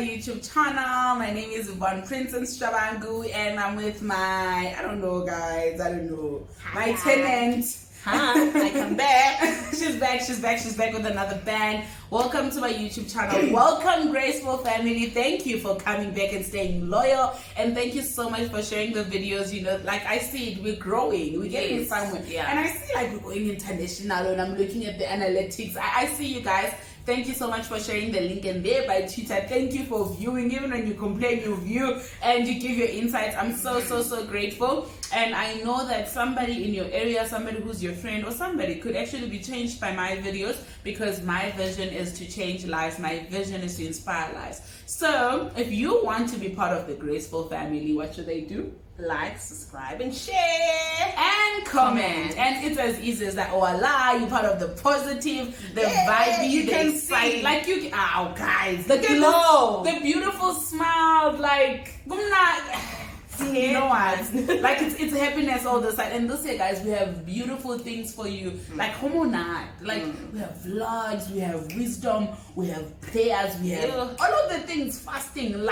YouTube channel. My name is Princess Shabangu, and I'm with my, I don't know, my tenant. Hi, I come back. She's back with another bang. Welcome to my YouTube channel. Welcome, Graceful family. Thank you for coming back and staying loyal, and thank you so much for sharing the videos. You know, like I see it, we're growing, we're getting somewhere. Yeah. And I see like we're going international, and I'm looking at the analytics. I see you guys. Thank you so much for sharing the link in there by Twitter. Thank you for viewing. Even when you complain, you view and you give your insights. I'm so grateful. And I know that somebody in your area, somebody who's your friend or somebody could actually be changed by my videos, because my vision is to change lives. My vision is to inspire lives. So if you want to be part of the Graceful family, what should they do? Like, subscribe, and share. And comment. And it's as easy as that. Oh Allah, you're part of the positive, the vibey, the exciting. Like you, oh guys, the glow, the beautiful smile, like, you know what? Like it's happiness all the time. And this year, guys, we have beautiful things for you. Like homonat, like we have vlogs, we have wisdom, we have prayers, we have all of the things, fasting,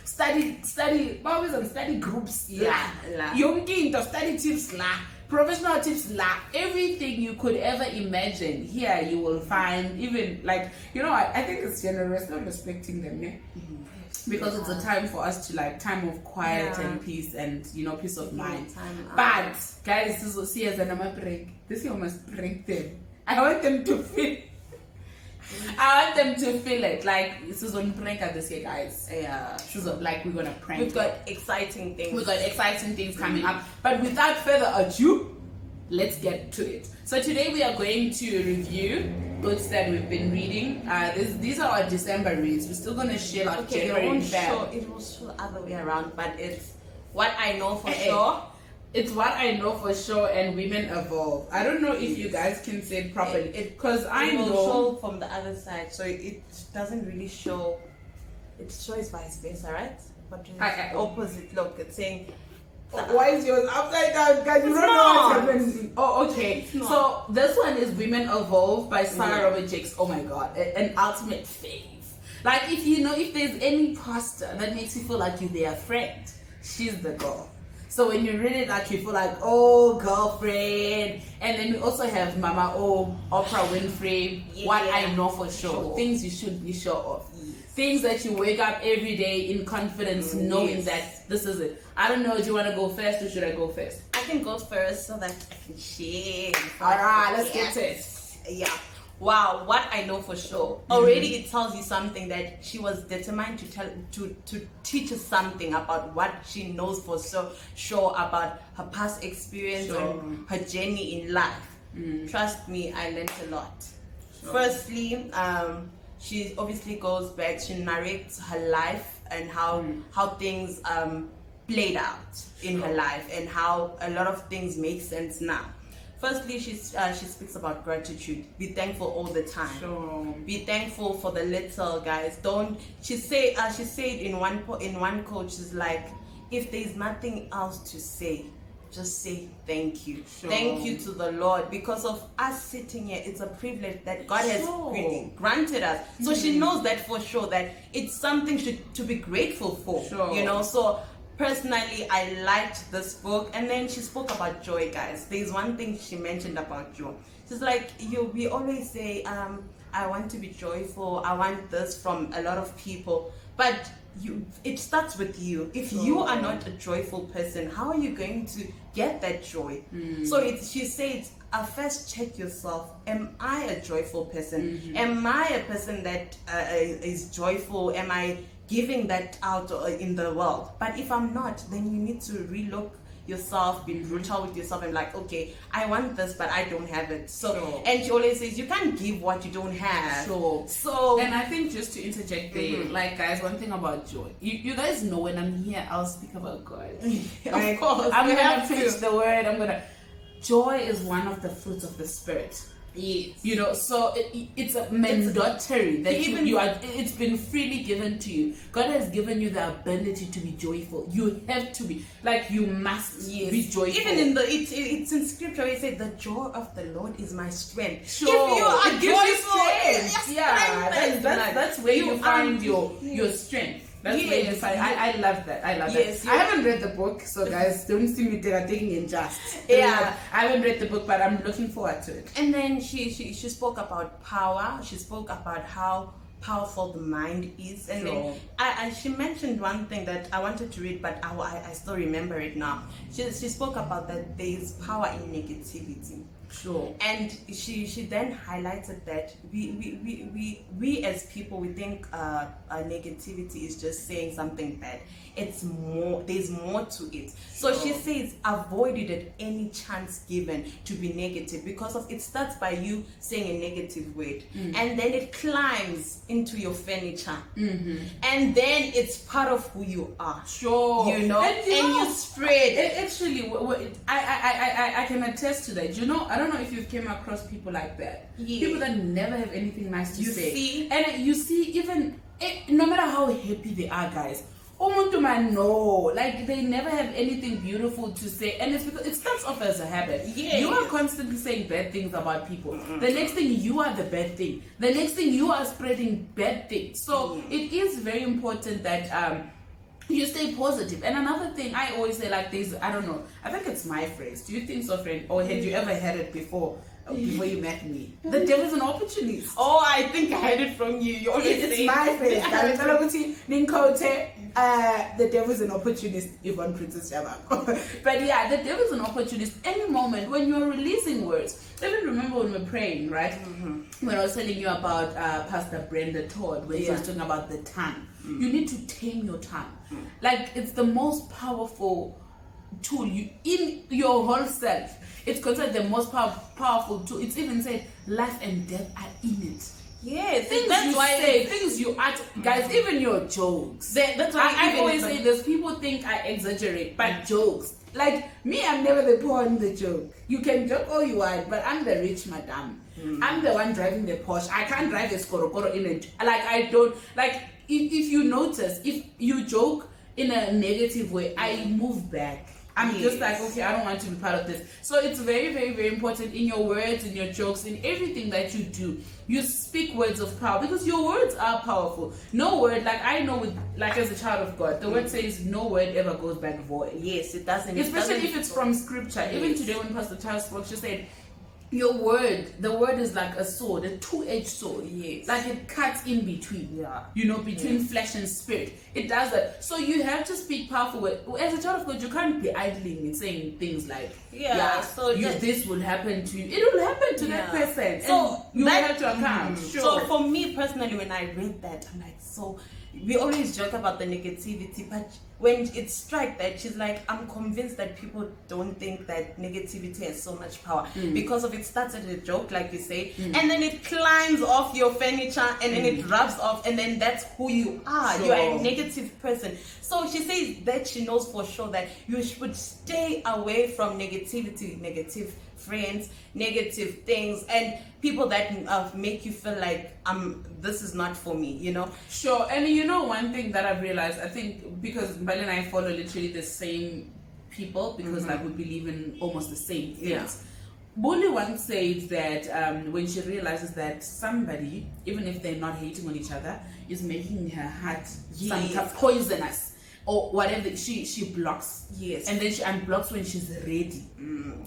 study groups, study tips, professional tips, everything you could ever imagine. Here you will find, even like, you know, I think it's generous, not respecting them, yeah? Because it's a time for us to like time of quiet and peace and, you know, peace of mind. But guys, this is as an break. This year must break them. I want them to feel it. Like this is on prank this year, guys. Yeah. Like we're gonna prank. We've got exciting things. Coming up. But without further ado, let's get to it. So today we are going to review books that we've been reading. These are our December reads. We're still gonna share our January and Feb. It will show the other way around, but it's what I know for sure. It's what I know for sure, and Women Evolve. I don't know if you guys can say it properly, because I know. It will show from the other side, so it doesn't really show. It shows vice versa, right? But opposite look. It's saying. Why is yours upside down, guys? You don't know what's happening. Oh, okay. So this one is Women Evolve by Sarah Robert Jakes. Oh my God, an ultimate fave. Like if there's any pastor that makes you feel like you're their friend, she's the girl. So when you read it, like you feel like, oh, girlfriend. And then we also have Mama O, Oprah Winfrey. What I know for sure. Things you should be sure of. Things that you wake up every day in confidence, knowing that this is it. I don't know, do you want to go first or should I go first? I can go first so that I can share. Alright, let's get to it. Yeah. Wow, what I know for sure. Already it tells you something, that she was determined to teach us something about what she knows for sure about her past experience and her journey in life. Trust me, I learned a lot. Firstly, she obviously goes back, she narrates her life and how things played out in her life and how a lot of things make sense now. Firstly, she speaks about gratitude. Be thankful all the time. Be thankful for the little, guys. She said in one quote, she's like, if there's nothing else to say, just say thank you. Thank you to the Lord, because of us sitting here. It's a privilege that God has granted us. So she knows that for sure, that it's something to be grateful for. You know, so personally, I liked this book. And then she spoke about joy, guys. There's one thing she mentioned about joy. She's like, we always say, I want to be joyful. I want this from a lot of people. But it starts with you. If you are not a joyful person, how are you going to get that joy? So she says, first check yourself. Am I a joyful person? Am I a person that is joyful? Am I giving that out in the world? But if I'm not, then you need to relook yourself, be brutal with yourself, and like, okay, I want this, but I don't have it. So and she always says, you can't give what you don't have. So and I think, just to interject there, like, guys, one thing about joy, you guys know when I'm here, I'll speak about God. Of course, I'm gonna preach the word. Joy is one of the fruits of the Spirit. Yes. You know, so it's a mandatory that it's been freely given to you. God has given you the ability to be joyful. You have to be, like, you must be joyful. Even in it's in scripture, it says, the joy of the Lord is my strength. Sure. If you are joyful, that's where you find your strength. That's where you find. I love that. I love that. I haven't read the book, so guys, don't see me taking in just. I haven't read the book, but I'm looking forward to it. And then she spoke about power. She spoke about how powerful the mind is, and then she mentioned one thing that I wanted to read, but I still remember it now. She spoke about that there is power in negativity. Sure. And she then highlighted that we as people, we think negativity is just saying something bad. It's more, there's more to it. So she says avoid it at any chance given to be negative, because of it starts by you saying a negative word, and then it climbs into your furniture, and then it's part of who you are. Sure. You know, and you spread. Actually, I can attest to that. You know, I don't know if you've came across people like that. People that never have anything nice to say. See? And you see, even no matter how happy they are, guys, like they never have anything beautiful to say, and it's because it starts off as a habit. You are constantly saying bad things about people. The next thing, you are the bad thing. The next thing, you are spreading bad things. So it is very important that you stay positive. And another thing I always say, like, this, I don't know, I think it's my phrase. Do you think so, friend? Or had you ever heard it before you met me? The devil's an opportunist. Oh, I think I heard it from you. You always say my phrase. The devil's an opportunist, Yvonne Princess Shabak. But yeah, the devil's an opportunist. Any moment when you're releasing words. Even remember when we were praying, right? When I was telling you about Pastor Brenda Todd, when she was talking about the tongue. You need to tame your tongue. Like, it's the most powerful tool in your whole self. It's considered the most powerful tool. It's even said life and death are in it. Yes, things you act, guys, even your jokes. That's why I always say this. People think I exaggerate, but jokes. Like me, I'm never the poor in the joke. You can joke all you want, but I'm the rich madam. I'm the one driving the Porsche. I can't drive a Skorokoro in it. Like, I don't, like, if you notice, if you joke in a negative way, I move back. I'm just like, okay, I don't want to be part of this. So it's very, very, very important in your words, in your jokes, in everything that you do. You speak words of power, because your words are powerful. No word, like I know, like as a child of God, the word says no word ever goes back void. Yes, it doesn't. Especially if it's from scripture. Even today when Pastor Charles spoke, she said, your word, the word is like a sword, a two-edged sword. Yes. Like it cuts in between. Yeah. You know, between flesh and spirit. It does that. So you have to speak powerful words. As a child of God, you can't be idling and saying things like, this will happen to you. It will happen to that person. So you have to account. Sure. So for me personally, when I read that, I'm like, so we always joke about the negativity, but when it struck that, she's like, I'm convinced that people don't think that negativity has so much power because of it starts as a joke, like you say, and then it climbs off your furniture, and then it rubs off, and then that's who you are. Sure. You are a negative person. So she says that she knows for sure that you should stay away from negativity, negative friends, negative things, and people that make you feel like this is not for me, you know. Sure. And you know, one thing that I've realized, I think because Bali and I follow literally the same people, because like we believe in almost the same things. Bully once said that when she realizes that somebody, even if they're not hating on each other, is making her heart some kind of poisonous or whatever, she blocks. Yes. And then she unblocks when she's ready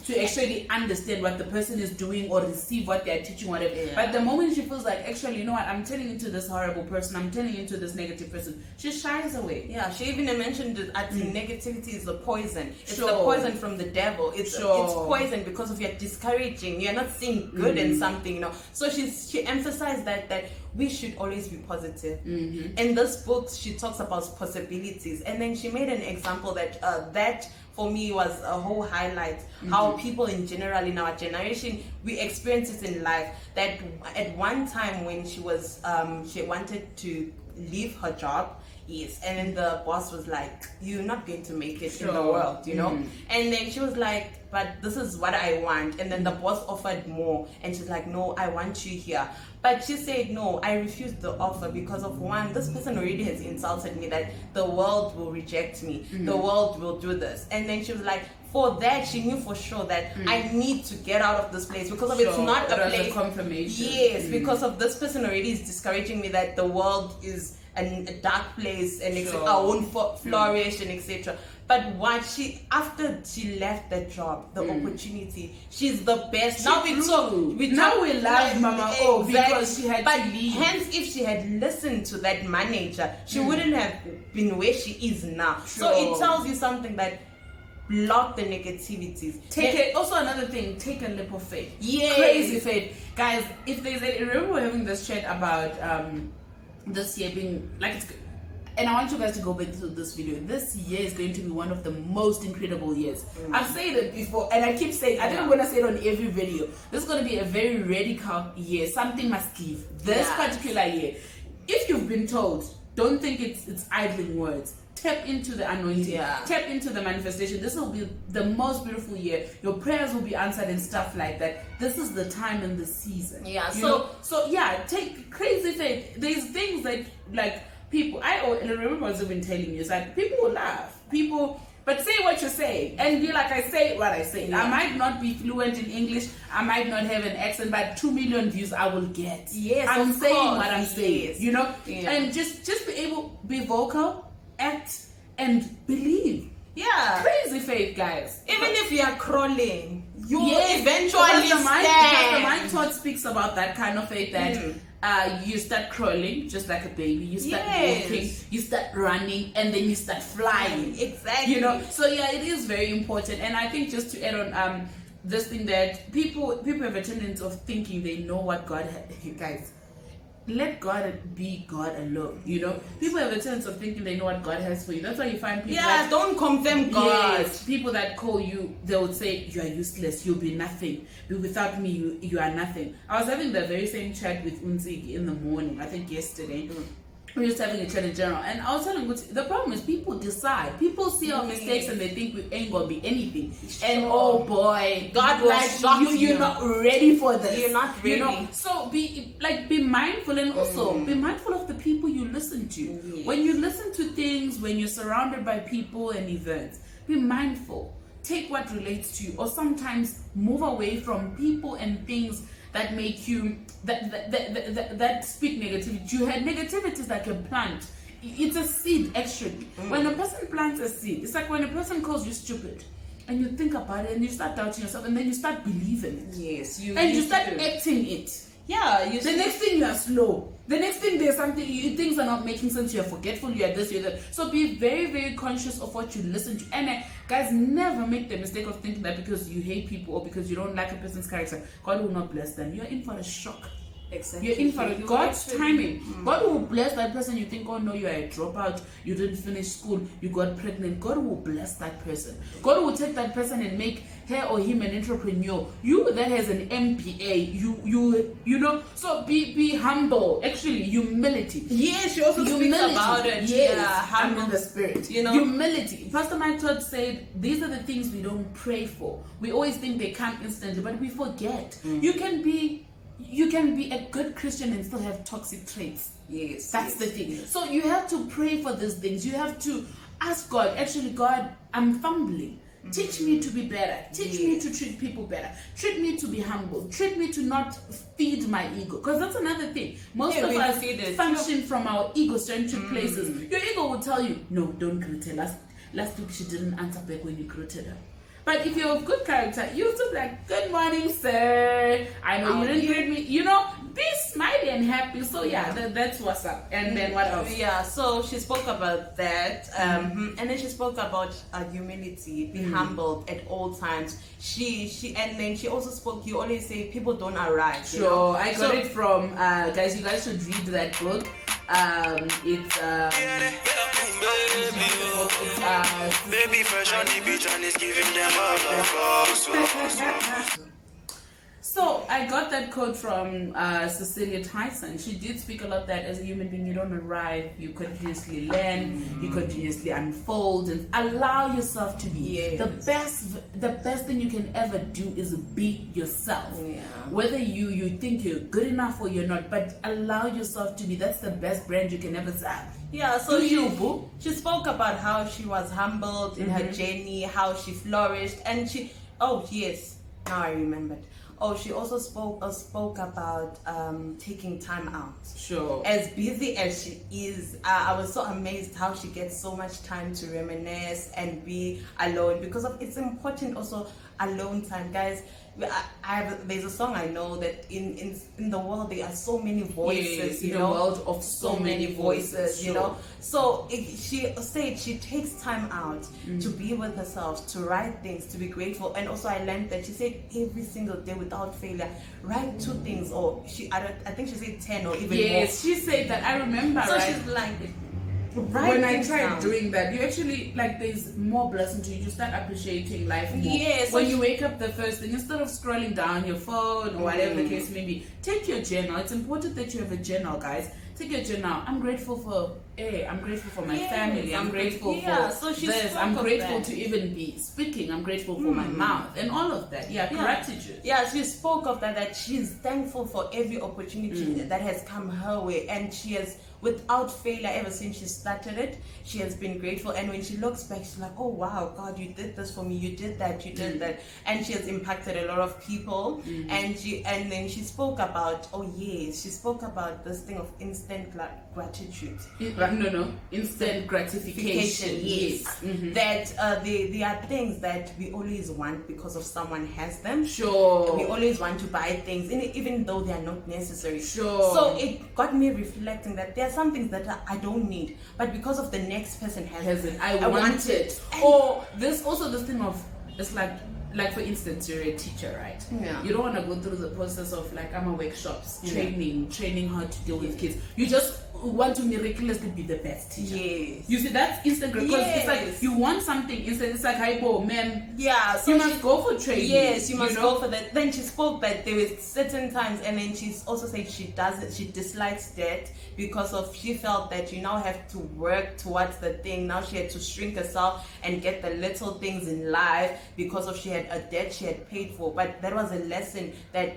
to actually understand what the person is doing or receive what they're teaching, whatever. Yeah. But the moment she feels like, actually, you know what, I'm turning into this horrible person, I'm turning into this negative person, she shies away. Yeah, she even mentioned that I think negativity is the poison. It's the poison from the devil. It's poison because of you're discouraging, you're not seeing good in something, you know. So she emphasized that we should always be positive. In this book, she talks about possibilities, and then she made an example that that for me was a whole highlight. How people in general in our generation, we experience it in life. That at one time when she was she wanted to leave her job, Yes. And then the boss was like, you're not going to make it in the world, you know? And then she was like, but this is what I want. And then the boss offered more, and she's like, no, I want you here. But she said, no, I refused the offer because of one, this person already has insulted me, that the world will reject me, the world will do this. And then she was like, for that, she knew for sure that I need to get out of this place because of it's not a place. Confirmation. Yes, because of this person already is discouraging me that the world is a dark place and I won't flourish and etc. But after she left that job, the opportunity, she's the best. Now we love Mama O because she had to leave. Hence, if she had listened to that manager, she wouldn't have been where she is now. So it tells you something that block the negativities. Also another thing, take a leap of faith. Yes. Crazy faith. Guys, if there's remember we're having this chat about this year being like it's, and I want you guys to go back to this video. This year is going to be one of the most incredible years. I've said it before, and I keep saying, I think I'm going to say it on every video. This is going to be a very radical year. Something must give. This particular year. If you've been told, don't think it's idling words. Tap into the anointing. Tap into the manifestation. This will be the most beautiful year. Your prayers will be answered and stuff like that. This is the time and the season. Yeah. So take crazy faith. There's things that like people. I remember I was even telling you. It's like people will laugh. But say what you say and be like, I say what I say. I might not be fluent in English. I might not have an accent, but 2 million views I will get. Yes, I'm saying what I'm saying. Yes. You know, and just be vocal, act, and believe. Yeah, crazy faith, guys. Even if you are crawling, you will eventually stand. Because the mind thought speaks about that kind of faith that you start crawling just like a baby, you start walking, you start running, and then you start flying. Exactly. You know, so it is very important. And I think just to add on this thing that people have a tendency of thinking they know what God guys. Let God be God alone. You know, people have a tendency of thinking they know what God has for you. That's why you find people. Yeah, don't condemn God. Yes, people that call you, they would say you are useless. You'll be nothing. Without me, you are nothing. I was having the very same chat with Unzi in the morning. I think yesterday. We were just having a chat in general, and I was telling you, the problem is people decide. People see our mistakes and they think we ain't gonna be anything. And oh boy, God will shock you. You're not ready for this. You're not ready. You know? So be mindful, and also be mindful of the people you listen to. When you listen to things, when you're surrounded by people and events, be mindful. Take what relates to you, or sometimes move away from people and things that make you that speak negativity. You had negativities like a plant. It's a seed actually. When a person plants a seed, it's like when a person calls you stupid and you think about it and you start doubting yourself and then you start believing it. Yes, you start acting it. Yeah, the next thing you are slow. The next thing there's something things are not making sense. You are forgetful. You are this. You are that. So be very, very conscious of what you listen to. And guys, never make the mistake of thinking that because you hate people or because you don't like a person's character, God will not bless them. You are in for a shock. Exactly. You're in for God's timing. God will bless that person. You think, oh no, you are a dropout. You didn't finish school. You got pregnant. God will bless that person. God will take that person and make her or him an entrepreneur. You that has an MBA. You know. So be humble. Actually, humility. Yeah, she also speaks about it. Yes, yeah, I'm in the spirit. You know, humility. Pastor Mike Todd said these are the things we don't pray for. We always think they come instantly, but we forget. You can be a good Christian and still have toxic traits. Yes. That's the thing. Yes. So you have to pray for these things. You have to ask God, actually, God, I'm fumbling. Teach me to be better. Teach me to treat people better. Treat me to be humble. Treat me to not feed my ego. Because that's another thing. Most of us function from our ego-centric places. Your ego will tell you, no, don't greet her. Last week she didn't answer back when you greeted her. But if you're of good character, you'll still be like, good morning, sir. I know you didn't greet me. You know, be smiley and happy. So yeah, that's what's up. And then what else? Yeah, so she spoke about that. And then she spoke about humility, be humbled at all times. And then she also spoke, you always say people don't arrive. Sure, you know? I got it from, guys, you guys should read that book. It's baby fresh on the beach and it's giving them So I got that quote from Cecilia Tyson. She did speak a lot that as a human being, you don't arrive, you continuously learn, you continuously unfold, and allow yourself to be. The best thing you can ever do is be yourself. Yeah. Whether you think you're good enough or you're not, but allow yourself to be. That's the best brand you can ever have. Yeah, so she spoke about how she was humbled in her journey, how she flourished, and now I remembered. Oh, she also spoke about taking time out. Sure. As busy as she is, I was so amazed how she gets so much time to reminisce and be alone, because it's important also alone time, guys. There's a song I know that in the world there are so many voices, in a world of so many voices, you know. So she said she takes time out to be with herself, to write things, to be grateful. And also I learned that she said every single day without failure, write 2 things, or I think she said 10 or even more. Yes, she said that. I remember. So she's like, when I tried doing that, you actually, like, there's more blessing to you. You start appreciating life more. Yes. When you wake up the first thing, instead of scrolling down your phone or whatever the case may be, take your journal. It's important that you have a journal, guys. Take your journal. I'm grateful for my family. I'm grateful for this. I'm grateful to even be speaking. I'm grateful for my mouth and all of that. Gratitude. Yeah, she spoke of that she's thankful for every opportunity that has come her way, and she has, without failure, ever since she started it, she has been grateful. And when she looks back, she's like, oh wow, God, you did this for me, you did that, that, and she has impacted a lot of people. And then she spoke about this thing of instant gratitude. Instant gratification. Yes. That there are things that we always want because of someone has them. Sure. We always want to buy things, even though they are not necessary. Sure. So it got me reflecting that there are some things that I don't need, but because of the next person has it, I want it. Or there's also this thing of, it's like for instance, you're a teacher, right? Yeah. You don't want to go through the process of workshops, training how to deal with kids. You just want to miraculously be the best teacher. Yes. You see, that's instant because it's like you want something instant. It's like, hey, boy, man. Yeah. So you must go for training. Yes, you must go for that. Then she spoke that there were certain times, and then she also said she dislikes that because she felt that you now have to work towards the thing. Now she had to shrink herself and get the little things in life because she had a debt she had paid for. But that was a lesson that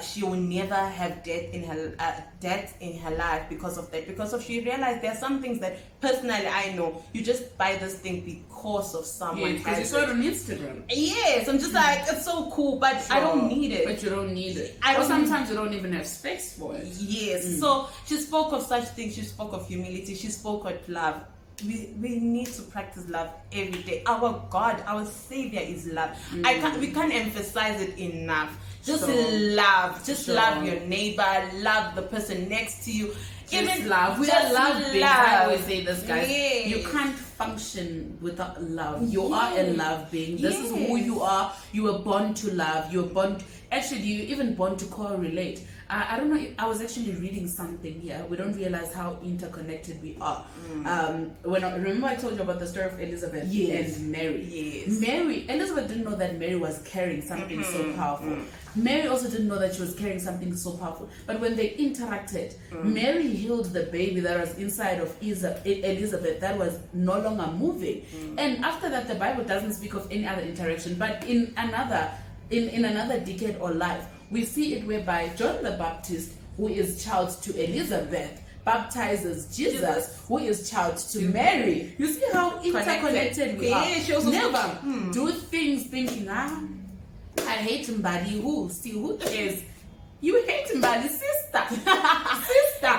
she will never have debt in her life because of that. Because she realized there are some things that personally I know you just buy this thing because of someone. Because you saw it on Instagram. Yes, I'm just like, it's so cool, but I don't need it. But you don't need it. Or sometimes you don't even have space for it. Yes. So she spoke of such things. She spoke of humility. She spoke of love. We need to practice love every day. Our God, our Savior is love. We can't emphasize it enough. Just love. Just love your neighbor. Love the person next to you. Even love. We are love beings. I always say this, guys. Yes. You can't function without love. You are a love being. This is who you are. You were born to love. You were born. Actually, you even born to correlate. I don't know. I was actually reading something here. We don't realize how interconnected we are. Remember I told you about the story of Elizabeth and Mary. Yes. Elizabeth didn't know that Mary was carrying something so powerful. Mary also didn't know that she was carrying something so powerful. But when they interacted, Mary healed the baby that was inside of Elizabeth that was no longer moving. And after that, the Bible doesn't speak of any other interaction. But in another decade or life, we see it whereby John the Baptist, who is child to Elizabeth, baptizes Jesus, who is child to Mary. You see how interconnected we are. She also never do things thinking, I hate somebody who cares. You hate somebody, sister.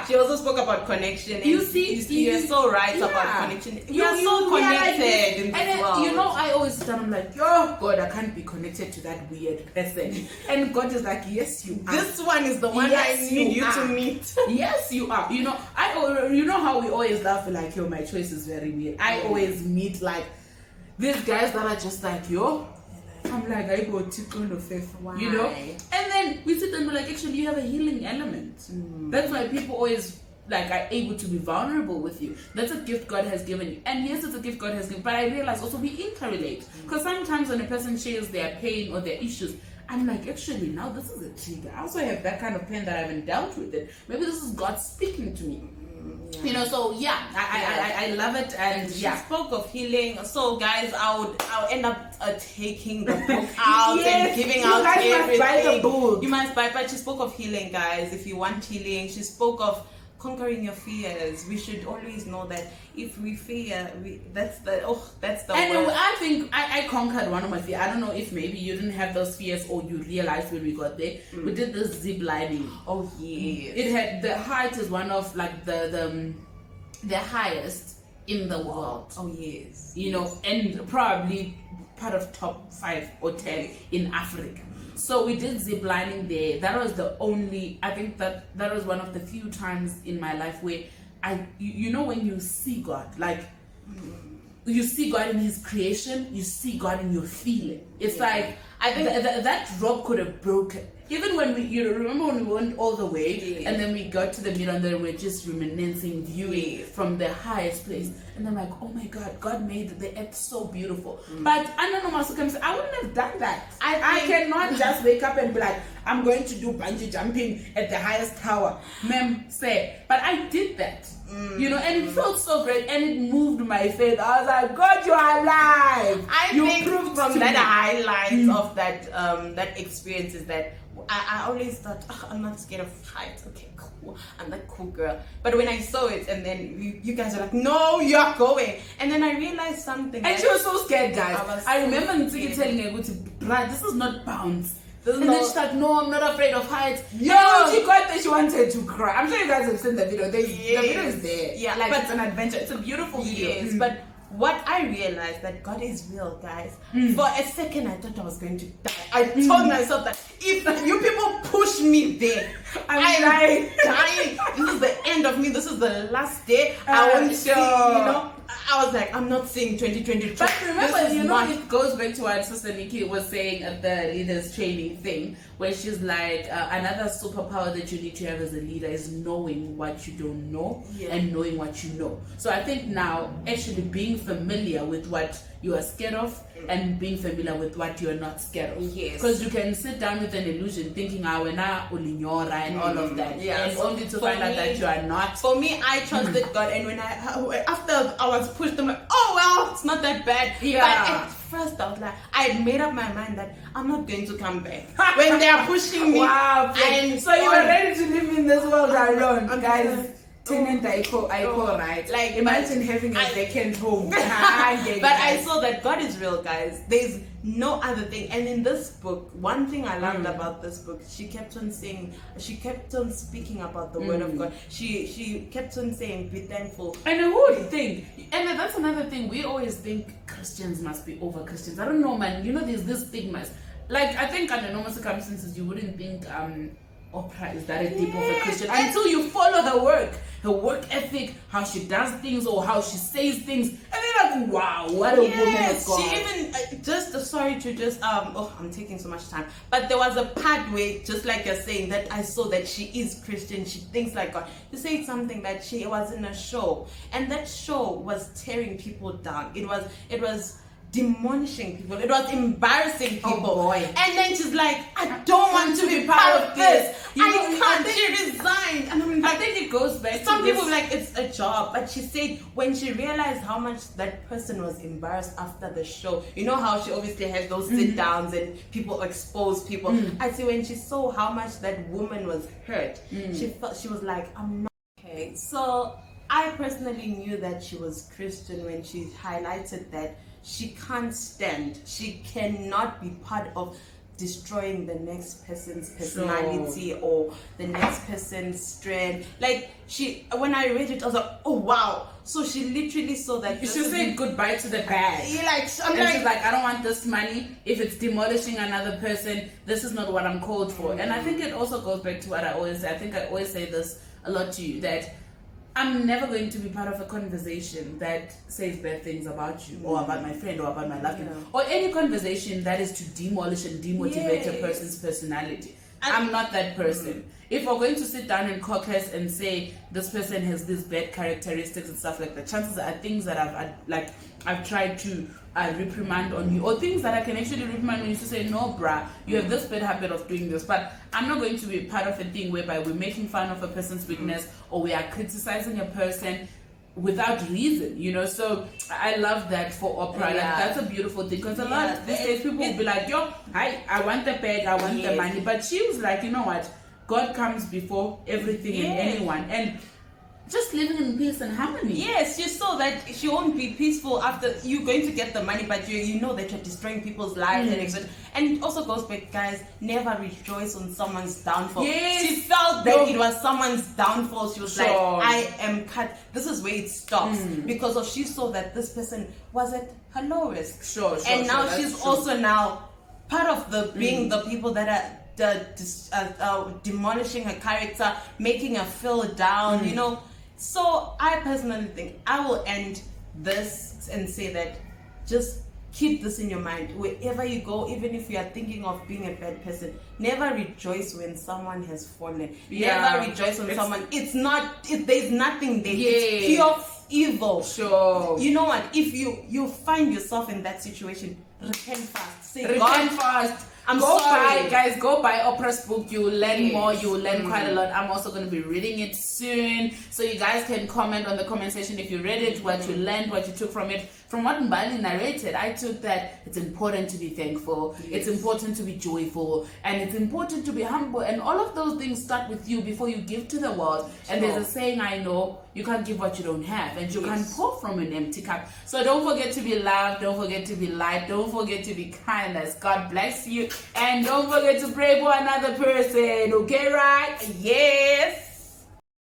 She also spoke about connection. And you're so right about connection. We are so connected in this world. You know, I always tell them like, oh God, I can't be connected to that weird person. And God is like, yes, you are. This one is the one I need you to meet. Yes, you are. You know, how we always laugh like, yo, my choice is very weird. I always meet like these guys that are just like, yo. I'm like, I go to kind of faith, you know? And then we sit and we're like, actually, you have a healing element. That's why people always like are able to be vulnerable with you. That's a gift God has given you. And yes, it's a gift God has given, but I realize also we interrelate. Because sometimes when a person shares their pain or their issues, I'm like, actually, now this is a trigger. I also have that kind of pain that I haven't dealt with it. Maybe this is God speaking to me. Yeah. You know, so yeah, I love it. And she spoke of healing. So guys, I'll end up taking the book out and giving out everything. You guys must buy the book. You must buy. But she spoke of healing, guys. If you want healing, she spoke of conquering your fears. We should always know that if we fear, that's the and word. I think I conquered one of my fears. I don't know if maybe you didn't have those fears or you realized when we got there. We did this zip lining. Oh yeah. It had the height is one of like the highest in the world. Oh yes. You know, and probably part of top 5 or 10 in Africa. So we did zip lining there. That was the only, I think that was one of the few times in my life where you know when you see God, like you see God in His creation, you see God in your feeling. It's like, I think that rope could have broken. Even when you remember when we went all the way and then we got to the middle and then we're just reminiscing, viewing from the highest place. And then like, oh my God, God made the earth so beautiful. But under normal circumstances, I wouldn't have done that. I cannot just wake up and be like, I'm going to do bungee jumping at the highest tower. Ma'am, say. But I did that. You know, and it felt so great and it moved my faith. I was like, God, you're alive. You think from that highlight of that experience is that I always thought, I'm not scared of heights. Okay, cool. I'm that cool girl. But when I saw it, and then you guys are like, no, you're going. And then I realized something. And she was so scared, guys. I remember Ntiki telling her, "Bruh, this is not bounce." And then she's like, no, I'm not afraid of heights. Yo! And when she got there, she wanted to cry. I'm sure you guys have seen the video. The video is there. Yeah, like, it's an adventure. It's a beautiful video. Yes, but what I realized that God is real, guys. For a second, I thought I was going to die. I told myself that if you people push me there, I'm like dying. This is the end of me. This is the last day. I won't see, you know. I was like, I'm not seeing 2022. But remember, you know, it goes back to what Sister Nikki was saying at the leaders training thing, where she's like, another superpower that you need to have as a leader is knowing what you don't know and knowing what you know. So I think now, actually being familiar with what you are scared of and being familiar with what you are not scared of. Yes. Because you can sit down with an illusion thinking, we're not ulinyora and all of that. Yeah. And only to find out that you are not. For me, I trusted God, and when after I was pushed, I'm like, oh well, it's not that bad. Yeah. But at first I was like, I had made up my mind that I'm not going to come back when they are pushing me. Wow. And so you were ready to live in this world alone, guys. I call right. Like, imagine having a vacant home. But I saw that God is real, guys. There's no other thing. And in this book, one thing I loved about this book, she kept on speaking about the word of God. She kept on saying, be thankful. And who would think? And that's another thing. We always think Christians must be over Christians. I don't know, man. You know, there's this stigmas. Like, I think under normal circumstances, you wouldn't think Oprah is that deep of a Christian until you follow her work ethic, how she does things or how she says things, and then like, wow, what a woman is God. She even I'm taking so much time, but there was a part where, just like you're saying, that I saw that she is Christian, she thinks like God. You said something that she was in a show, and that show was tearing people down. It was demolishing people. It was embarrassing people. Oh boy. And then she's like, I don't want to be part of this. She resigned. And I think it goes back to some people like it's a job, but she said when she realized how much that person was embarrassed after the show, you know how she obviously has those sit downs and people expose people. I see when she saw how much that woman was hurt, she was like, I'm not okay. So I personally knew that she was Christian when she highlighted that she can't stand, she cannot be part of destroying the next person's personality or the next person's strength. Like, when I read it, I was like, oh wow. So she literally saw that you should say goodbye to the bag. She's like, I don't want this money. If it's demolishing another person, this is not what I'm called for. And I think it also goes back to what I always say. I think I always say this a lot to you, that I'm never going to be part of a conversation that says bad things about you or about my friend or about my loved one or any conversation that is to demolish and demotivate a person's personality. I'm not that person. If we're going to sit down and caucus and say this person has these bad characteristics and stuff like that, chances are things that I've tried to reprimand on you, or things that I can actually reprimand on you to say, no, bruh, you have this bad habit of doing this. But I'm not going to be part of a thing whereby we're making fun of a person's weakness or we are criticizing a person without reason, So I love that for Oprah. Like, that's a beautiful thing, because a lot of these days people will be like, yo, I want the bag, I want the money. But she was like, you know what? God comes before everything and anyone. And just living in peace and harmony. Yes, you saw that she won't be peaceful after you're going to get the money, but you know that you're destroying people's lives and etc. And it also goes back, guys, never rejoice on someone's downfall. Yes. She felt that it was someone's downfall. She was like, I am cut. This is where it stops. Because she saw that this person was at her lowest. And now she's also now part of the being the people that are demolishing her character, making her feel down, So I personally think I will end this and say that just keep this in your mind wherever you go. Even if you are thinking of being a bad person, never rejoice when someone has fallen. Never rejoice when someone, there's nothing there. It's pure evil. You know what, if you find yourself in that situation, repent fast. Repent fast. Go buy Oprah's book. You will learn more. You will learn quite a lot. I'm also going to be reading it soon, so you guys can comment on the comment section if you read it, what you learned, what you took from it. From what Mbali narrated, I took that it's important to be thankful, it's important to be joyful, and it's important to be humble, and all of those things start with you before you give to the world. And there's a saying I know, you can't give what you don't have, and you can't pour from an empty cup. So don't forget to be loved, don't forget to be light, don't forget to be kindness. God bless you, and don't forget to pray for another person, okay, right? Yes.